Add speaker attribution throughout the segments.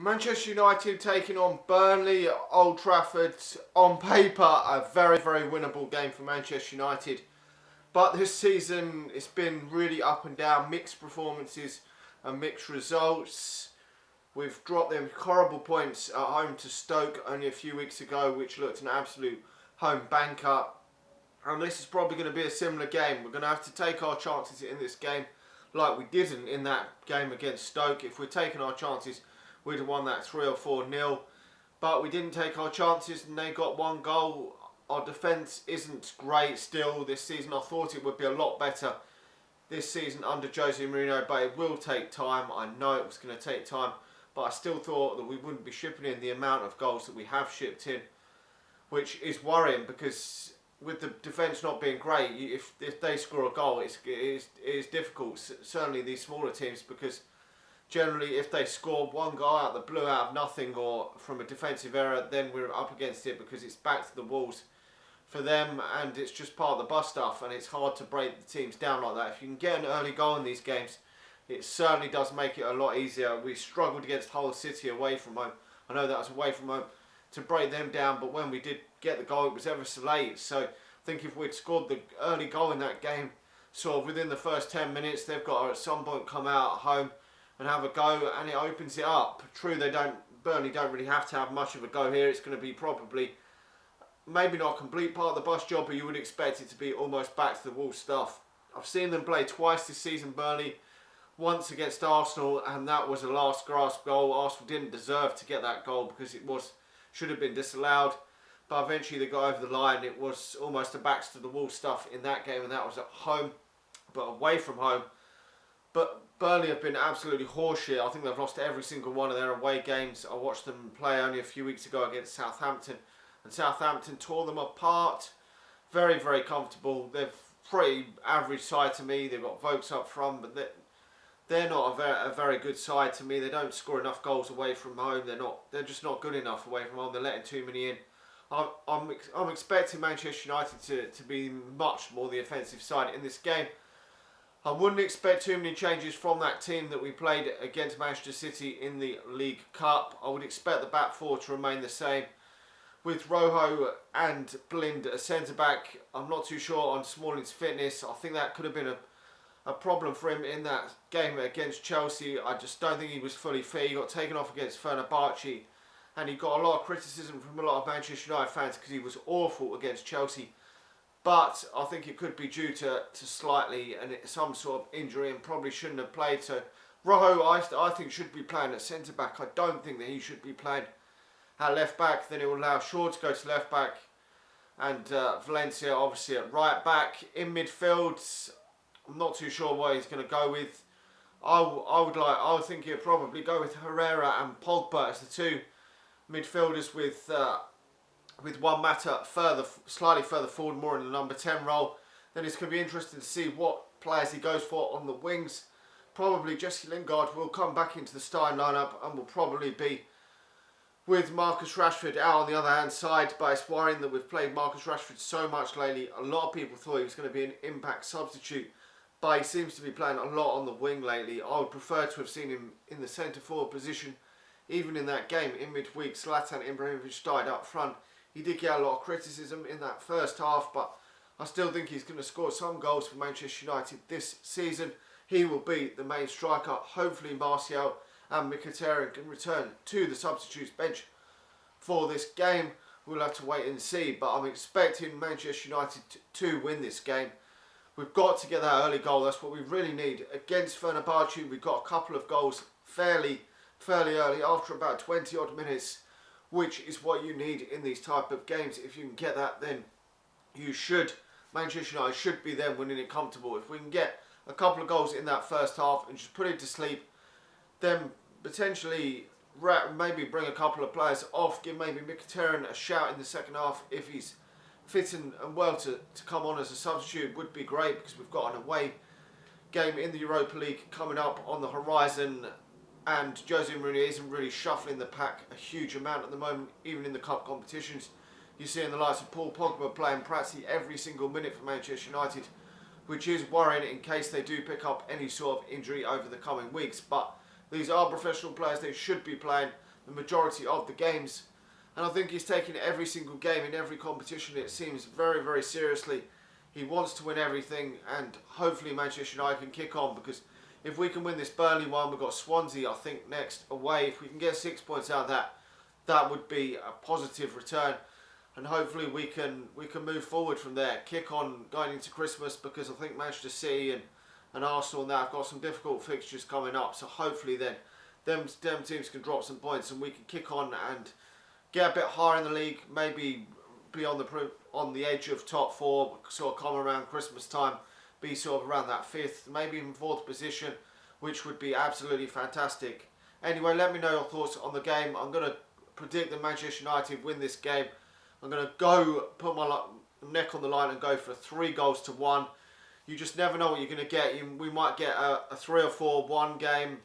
Speaker 1: Manchester United taking on Burnley at Old Trafford. On paper, a very, very winnable game for Manchester United. But this season, it's been really up and down, mixed performances and mixed results. We've dropped them horrible points at home to Stoke only a few weeks ago, which looked an absolute home banker. And this is probably going to be a similar game. We're going to have to take our chances in this game like we didn't in that game against Stoke. If we're taking our chances, we'd have won that 3 or 4-0. But we didn't take our chances and they got one goal. Our defence isn't great still this season. I thought it would be a lot better this season under Jose Mourinho, but it will take time. I know it was going to take time, but I still thought that we wouldn't be shipping in the amount of goals that we have shipped in, which is worrying because with the defence not being great, if they score a goal, it is difficult. Certainly these smaller teams, because generally if they score one goal out of the blue, out of nothing, or from a defensive error, then we're up against it because it's back to the walls for them, and it's just part of the bus stuff, and it's hard to break the teams down like that. If you can get an early goal in these games, it certainly does make it a lot easier. We struggled against Hull City away from home. I know that was away from home, to break them down, but when we did get the goal, it was ever so late. So I think if we'd scored the early goal in that game, sort of within the first 10 minutes, they've got to at some point come out at home and have a go, and it opens it up. True, Burnley don't really have to have much of a go here. It's going to be probably maybe not a complete part of the bus job, but you would expect it to be almost back to the wall stuff. I've seen them play twice this season, Burnley. Once against Arsenal, and that was a last gasp goal. Arsenal didn't deserve to get that goal because it should have been disallowed, but eventually they got over the line. It was almost a backs to the wall stuff in that game, and that was at home, but away from home. But Burnley have been absolutely horseshit. I think they've lost every single one of their away games. I watched them play only a few weeks ago against Southampton, and Southampton tore them apart. Very, very comfortable. They're pretty average side to me. They've got Vokes up front, but they're not a very good side to me. They don't score enough goals away from home. They're just not good enough away from home. They're letting too many in. I'm expecting Manchester United to be much more the offensive side in this game. I wouldn't expect too many changes from that team that we played against Manchester City in the League Cup. I would expect the back four to remain the same, with Rojo and Blind as centre-back. I'm not too sure on Smalling's fitness. I think that could have been a problem for him in that game against Chelsea. I just don't think he was fully fit. He got taken off against Fenerbahce, and he got a lot of criticism from a lot of Manchester United fans because he was awful against Chelsea. But I think it could be due to slightly some sort of injury and probably shouldn't have played. So Rojo, I think, should be playing at centre-back. I don't think that he should be playing at left-back. Then it will allow Shaw to go to left-back, and Valencia obviously at right-back. In midfield, I'm not too sure what he's going to go with. I would think he'll probably go with Herrera and Pogba as the two midfielders, with Juan Mata slightly further forward, more in the number 10 role. Then it's going to be interesting to see what players he goes for on the wings. Probably Jesse Lingard will come back into the starting lineup and will probably be with Marcus Rashford out on the other hand side. But it's worrying that we've played Marcus Rashford so much lately. A lot of people thought he was going to be an impact substitute, but he seems to be playing a lot on the wing lately. I would prefer to have seen him in the centre forward position. Even in that game in midweek, Zlatan Ibrahimovic started up front. He did get a lot of criticism in that first half, but I still think he's going to score some goals for Manchester United this season. He will be the main striker. Hopefully Martial and Mkhitaryan can return to the substitutes bench for this game. We'll have to wait and see, but I'm expecting Manchester United to win this game. We've got to get that early goal. That's what we really need. Against Fenerbahce, we got a couple of goals fairly early, after about 20 odd minutes, which is what you need in these type of games. If you can get that, then Manchester United should be then winning it comfortable. If we can get a couple of goals in that first half and just put it to sleep, then potentially maybe bring a couple of players off, give maybe Mkhitaryan a shout in the second half if he's fit and well to come on as a substitute, would be great, because we've got an away game in the Europa League coming up on the horizon, and Jose Mourinho isn't really shuffling the pack a huge amount at the moment, even in the cup competitions. You see in the likes of Paul Pogba playing practically every single minute for Manchester United, which is worrying in case they do pick up any sort of injury over the coming weeks. But these are professional players, they should be playing. the majority of the games. And I think he's taking every single game in every competition, it seems, very, very seriously. He wants to win everything, and hopefully Manchester United can kick on, because if we can win this Burnley one, we've got Swansea, I think, next away. If we can get 6 points out of that, that would be a positive return. And hopefully we can move forward from there, kick on going into Christmas, because I think Manchester City and Arsenal and that have got some difficult fixtures coming up. So hopefully then them teams can drop some points and we can kick on and get a bit higher in the league, maybe be on the edge of top 4, sort of come around Christmas time, be sort of around that 5th, maybe even 4th position, which would be absolutely fantastic. Anyway, let me know your thoughts on the game. I'm going to predict that Manchester United win this game. I'm going to go put my neck on the line and go for 3-1. You just never know what you're going to get. We might get a 3 or 4-1 game,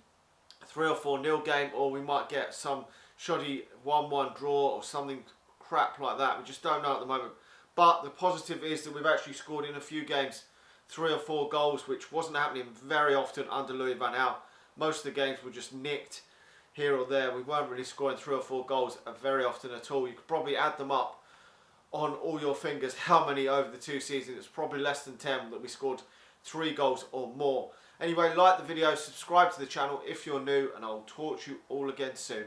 Speaker 1: 3 or 4-0 game, or we might get some shoddy 1-1 draw or something crap like that. We just don't know at the moment. But the positive is that we've actually scored in a few games 3 or 4 goals, which wasn't happening very often under Louis van Gaal. Most of the games were just nicked here or there. We weren't really scoring 3 or 4 goals very often at all. You could probably add them up on all your fingers how many over the 2 seasons. It's probably less than 10 that we scored 3 goals or more. Anyway, like the video, subscribe to the channel if you're new, and I'll talk to you all again soon.